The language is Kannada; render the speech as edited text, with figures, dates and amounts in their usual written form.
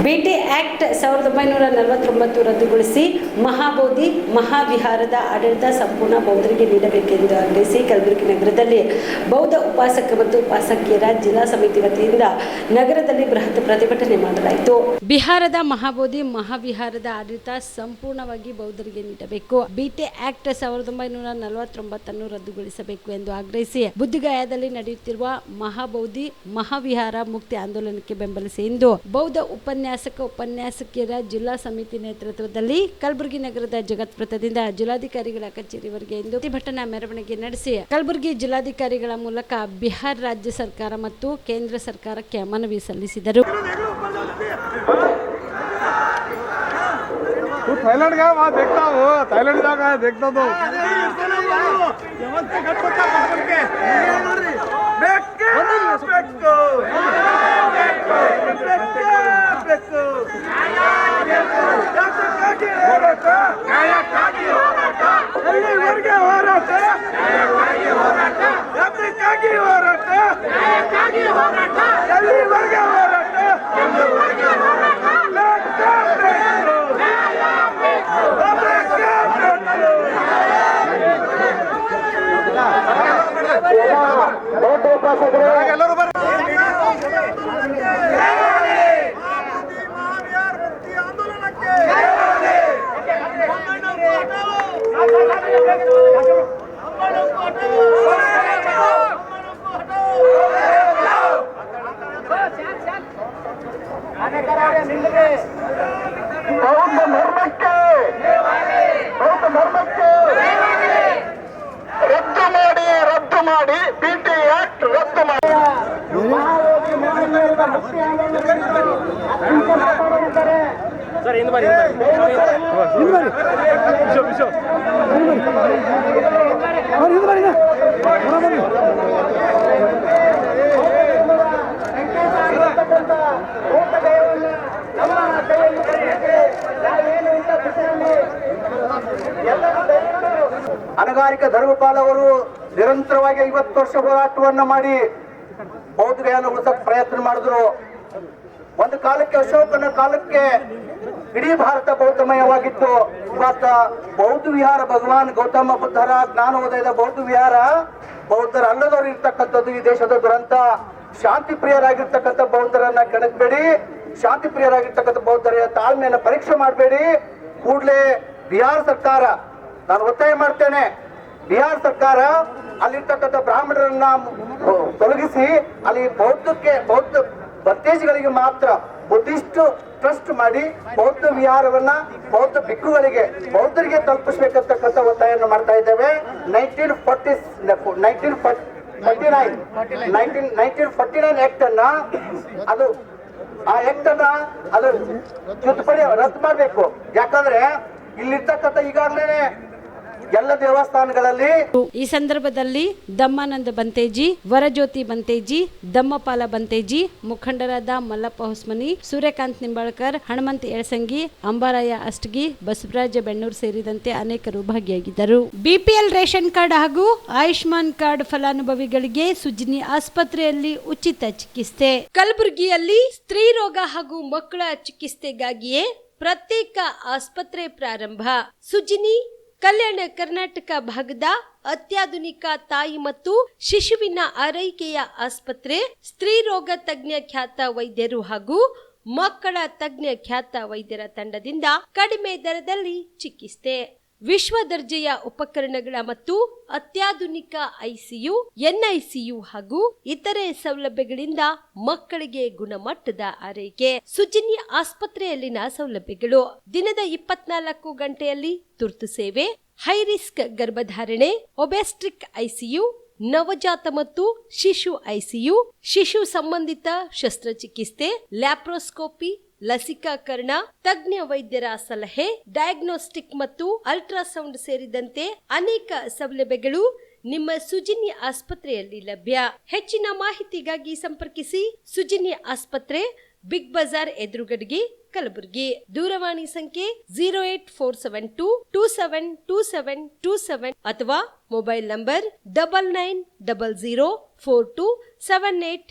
ಬಿಟಿ ಆಕ್ಟ್ 1949 ರದ್ದುಗೊಳಿಸಿ ಮಹಾಬೋಧಿ ಮಹಾವಿಹಾರದ ಆಡಳಿತ ಸಂಪೂರ್ಣ ಬೌದ್ಧರಿಗೆ ನೀಡಬೇಕೆಂದು ಆಗ್ರಹಿಸಿ ಕಲಬುರಗಿ ನಗರದಲ್ಲಿ ಬೌದ್ಧ ಉಪಾಸಕ ಮತ್ತು ಉಪಾಸಕಿಯರ ಜಿಲ್ಲಾ ಸಮಿತಿ ವತಿಯಿಂದ ನಗರದಲ್ಲಿ ಬೃಹತ್ ಪ್ರತಿಭಟನೆ ಮಾಡಲಾಯಿತು. ಬಿಹಾರದ ಮಹಾಬೋಧಿ ಮಹಾವಿಹಾರದ ಆಡಳಿತ ಸಂಪೂರ್ಣವಾಗಿ ಬೌದ್ಧರಿಗೆ ನೀಡಬೇಕು. ಬಿಟಿ ಆಕ್ಟ್ 1949 ರದ್ದುಗೊಳಿಸಬೇಕು ಎಂದು ಆಗ್ರಹಿಸಿ ಬುದ್ಧಗಯಾದಲ್ಲಿ ನಡೆಯುತ್ತಿರುವ ಮಹಾಬೋಧಿ ಮಹಾವಿಹಾರ ಮುಕ್ತಿ ಆಂದೋಲನಕ್ಕೆ ಬೆಂಬಲಿಸಿ ಎಂದು ಬೌದ್ಧ ಉಪನ್ಯಾಸಕಿಯರ ಜಿಲ್ಲಾ ಸಮಿತಿ ನೇತೃತ್ವದಲ್ಲಿ ಕಲಬುರಗಿ ನಗರದ ಜಗತ್ಪಥದಿಂದ ಜಿಲ್ಲಾಧಿಕಾರಿಗಳ ಕಚೇರಿವರೆಗೆ ಇಂದು ಪ್ರತಿಭಟನಾ ಮೆರವಣಿಗೆ ನಡೆಸಿ ಕಲಬುರಗಿ ಜಿಲ್ಲಾಧಿಕಾರಿಗಳ ಮೂಲಕ ಬಿಹಾರ ರಾಜ್ಯ ಸರ್ಕಾರ ಮತ್ತು ಕೇಂದ್ರ ಸರ್ಕಾರಕ್ಕೆ ಮನವಿ ಸಲ್ಲಿಸಿದರು. थाईलैंड गया वहाँ देखता हूँ, थाईलैंड जाकर देखता तो ಎಲ್ಲರೂ ಬರ್ರಿ. ರದ್ದು ಮಾಡಿ ಬಿಟಿ ಆಕ್ಟ್ ರದ್ದು ಮಾಡಿ. ಅನಗಾರಿಕ ಧರ್ಮಪಾಲ್ ಅವರು ನಿರಂತರವಾಗಿ 50 ವರ್ಷ ಹೋರಾಟವನ್ನ ಮಾಡಿ ಬೌದ್ಧ ಗಯಾನ ಉಳಿಸಕ್ ಪ್ರಯತ್ನ ಮಾಡಿದ್ರು. ಒಂದು ಕಾಲಕ್ಕೆ ಅಶೋಕನ ಕಾಲಕ್ಕೆ ಇಡೀ ಭಾರತ ಬೌದ್ಧಮಯವಾಗಿತ್ತು. ಇವತ್ತ ಬೌದ್ಧ ವಿಹಾರ ಭಗವಾನ್ ಗೌತಮ ಬುದ್ಧರ ಜ್ಞಾನೋದಯದ ಬೌದ್ಧ ವಿಹಾರ ಬೌದ್ಧರ ಅಲ್ಲದವರು ಇರ್ತಕ್ಕಂಥದ್ದು ಈ ದೇಶದ ದುರಂತ. ಶಾಂತಿ ಪ್ರಿಯರಾಗಿರ್ತಕ್ಕಂಥ ಬೌದ್ಧರನ್ನ ಕೆಣಕಬೇಡಿ, ಶಾಂತಿ ಪ್ರಿಯರಾಗಿರ್ತಕ್ಕಂಥ ಬೌದ್ಧರ ತಾಳ್ಮೆಯನ್ನ ಪರೀಕ್ಷೆ ಮಾಡಬೇಡಿ. ಕೂಡಲೇ ಬಿಹಾರ ಸರ್ಕಾರ, ನಾನು ಒತ್ತಾಯ ಮಾಡ್ತೇನೆ, ಬಿಹಾರ ಸರ್ಕಾರ ಅಲ್ಲಿರ್ತಕ್ಕಂಥ ಬ್ರಾಹ್ಮಣರನ್ನ ತೊಲಗಿಸಿ ಅಲ್ಲಿ ಬೌದ್ಧ ಭರ್ತೇಜಿಗಳಿಗೆ ಮಾತ್ರ ಬುದ್ಧಿಸ್ಟ್ ಟ್ರಸ್ಟ್ ಮಾಡಿ ಬೌದ್ಧ ವಿಹಾರವನ್ನ ಬೌದ್ಧ ಭಿಕ್ಕುಗಳಿಗೆ ಬೌದ್ಧರಿಗೆ ತಲುಪಿಸಬೇಕಂತಕ್ಕಂಥ ಒತ್ತಾಯವನ್ನು ಮಾಡ್ತಾ ಇದ್ದೇವೆ. 1949 ಆಕ್ಟ್ ಅನ್ನ ಅದು ತಿದ್ದುಪಡಿ ರದ್ದು ಮಾಡಬೇಕು. ಯಾಕಂದ್ರೆ ಇಲ್ಲಿರ್ತಕ್ಕಂಥ ಈಗಾಗಲೇ ಎಲ್ಲ ದೇವಸ್ಥಾನಗಳಲ್ಲಿ ಈ ಸಂದರ್ಭದಲ್ಲಿ ದಮ್ಮಾನಂದ ಬಂತೇಜಿ, ವರಜ್ಯೋತಿ ಬಂತೇಜಿ, ದಮ್ಮಪಾಲ ಬಂತೇಜಿ, ಮುಖಂಡರಾದ ಮಲ್ಲಪ್ಪ ಹೊಸ್ಮನಿ, ಸೂರ್ಯಕಾಂತ್ ನಿಂಬಾಳ್ಕರ್, ಹನುಮಂತ ಯಳಸಂಗಿ, ಅಂಬಾರಾಯ ಅಷ್ಟಗಿ, ಬಸವರಾಜ ಬೆಣ್ಣೂರ್ ಸೇರಿದಂತೆ ಅನೇಕರು ಭಾಗಿಯಾಗಿದ್ದರು. ಬಿಪಿಎಲ್ ರೇಷನ್ ಕಾರ್ಡ್ ಹಾಗೂ ಆಯುಷ್ಮಾನ್ ಕಾರ್ಡ್ ಫಲಾನುಭವಿಗಳಿಗೆ ಸುಜಿನಿ ಆಸ್ಪತ್ರೆಯಲ್ಲಿ ಉಚಿತ ಚಿಕಿತ್ಸೆ. ಕಲಬುರಗಿಯಲ್ಲಿ ಸ್ತ್ರೀ ರೋಗ ಹಾಗೂ ಮಕ್ಕಳ ಚಿಕಿತ್ಸೆಗಾಗಿಯೇ ಪ್ರತ್ಯೇಕ ಆಸ್ಪತ್ರೆ ಪ್ರಾರಂಭ. ಸುಜಿನಿ ಕಲ್ಯಾಣ ಕರ್ನಾಟಕ ಭಾಗದ ಅತ್ಯಾಧುನಿಕ ತಾಯಿ ಮತ್ತು ಶಿಶುವಿನ ಆರೈಕೆಯ ಆಸ್ಪತ್ರೆ. ಸ್ತ್ರೀ ರೋಗ ತಜ್ಞ ಖ್ಯಾತ ವೈದ್ಯರು ಹಾಗೂ ಮಕ್ಕಳ ತಜ್ಞ ಖ್ಯಾತ ವೈದ್ಯರ ತಂಡದಿಂದ ಕಡಿಮೆ ದರದಲ್ಲಿ ಚಿಕಿತ್ಸೆ, ವಿಶ್ವ ದರ್ಜೆಯ ಉಪಕರಣಗಳ ಮತ್ತು ಅತ್ಯಾಧುನಿಕ ಐಸಿಯು, ಎನ್ಐಸಿಯು ಹಾಗೂ ಇತರೆ ಸೌಲಭ್ಯಗಳಿಂದ ಮಕ್ಕಳಿಗೆ ಗುಣಮಟ್ಟದ ಆರೈಕೆ. ಸುಜಿನಿ ಆಸ್ಪತ್ರೆಯಲ್ಲಿನ ಸೌಲಭ್ಯಗಳು: ದಿನದ 24 ಗಂಟೆಯಲ್ಲಿ ತುರ್ತು ಸೇವೆ, ಹೈ ರಿಸ್ಕ್ ಗರ್ಭಧಾರಣೆ, ಒಬೆಸ್ಟ್ರಿಕ್ ಐಸಿಯು, ನವಜಾತ ಮತ್ತು ಶಿಶು ಐಸಿಯು, ಶಿಶು ಸಂಬಂಧಿತ ಶಸ್ತ್ರಚಿಕಿತ್ಸೆ, ಲ್ಯಾಪ್ರೋಸ್ಕೋಪಿ, ಲಸಿಕಾಕರಣ, ತಜ್ಞ ವೈದ್ಯರ ಸಲಹೆ, ಡಯಾಗ್ನೋಸ್ಟಿಕ್ ಮತ್ತು ಅಲ್ಟ್ರಾಸೌಂಡ್ ಸೇರಿದಂತೆ ಅನೇಕ ಸೌಲಭ್ಯಗಳು ನಿಮ್ಮ ಸುಜಿನಿ ಆಸ್ಪತ್ರೆಯಲ್ಲಿ ಲಭ್ಯ. ಹೆಚ್ಚಿನ ಮಾಹಿತಿಗಾಗಿ ಸಂಪರ್ಕಿಸಿ ಸುಜಿನಿ ಆಸ್ಪತ್ರೆ, ಬಿಗ್ ಬಜಾರ್ ಎದುರುಗಡೆಗೆ, ಕಲಬುರಗಿ. ದೂರವಾಣಿ ಸಂಖ್ಯೆ 08472727227 ಅಥವಾ ಮೊಬೈಲ್ ನಂಬರ್ 9900427814.